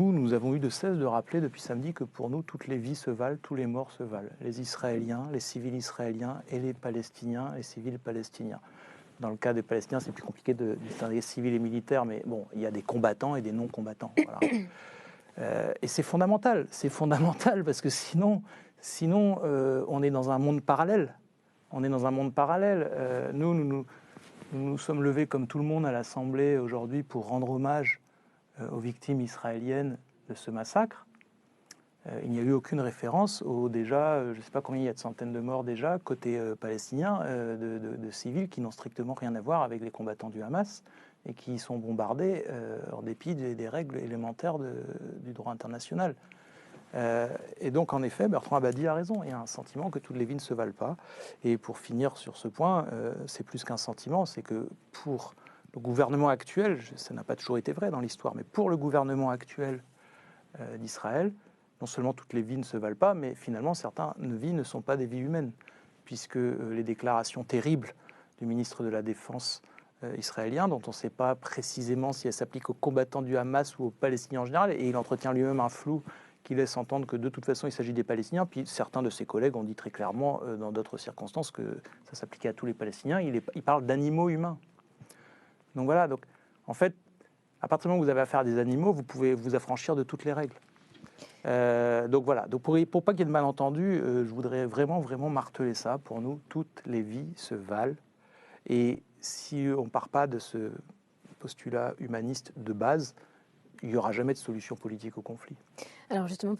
Nous avons eu de cesse de rappeler depuis samedi que pour nous, toutes les vies se valent, tous les morts se valent. Les Israéliens, les civils israéliens et les Palestiniens, les civils palestiniens. Dans le cas des Palestiniens, c'est plus compliqué de distinguer civils et militaires, mais bon, il y a des combattants et des non-combattants. Voilà. Et c'est fondamental parce que sinon on est dans un monde parallèle. On est dans un monde parallèle. Nous nous sommes levés comme tout le monde à l'Assemblée aujourd'hui pour rendre hommage aux victimes israéliennes de ce massacre. Il n'y a eu aucune référence aux déjà, je ne sais pas combien il y a de centaines de morts déjà, côté palestinien, de civils qui n'ont strictement rien à voir avec les combattants du Hamas et qui sont bombardés en dépit des règles élémentaires du droit international. Et donc, en effet, Bertrand Abadi a raison. Il y a un sentiment que toutes les vies ne se valent pas. Et pour finir sur ce point, c'est plus qu'un sentiment, c'est que pour le gouvernement actuel, ça n'a pas toujours été vrai dans l'histoire, mais pour le gouvernement actuel d'Israël, non seulement toutes les vies ne se valent pas, mais finalement certaines vies ne sont pas des vies humaines, puisque les déclarations terribles du ministre de la Défense israélien, dont on ne sait pas précisément si elles s'appliquent aux combattants du Hamas ou aux Palestiniens en général, et il entretient lui-même un flou qui laisse entendre que de toute façon il s'agit des Palestiniens, puis certains de ses collègues ont dit très clairement dans d'autres circonstances que ça s'appliquait à tous les Palestiniens, il parle d'animaux humains. Donc voilà, donc, en fait, à partir du moment où vous avez affaire à des animaux, vous pouvez vous affranchir de toutes les règles. Donc voilà, donc pour pas qu'il y ait de malentendus, je voudrais vraiment marteler ça. Pour nous, toutes les vies se valent. Et si on ne part pas de ce postulat humaniste de base, il n'y aura jamais de solution politique au conflit. Alors justement,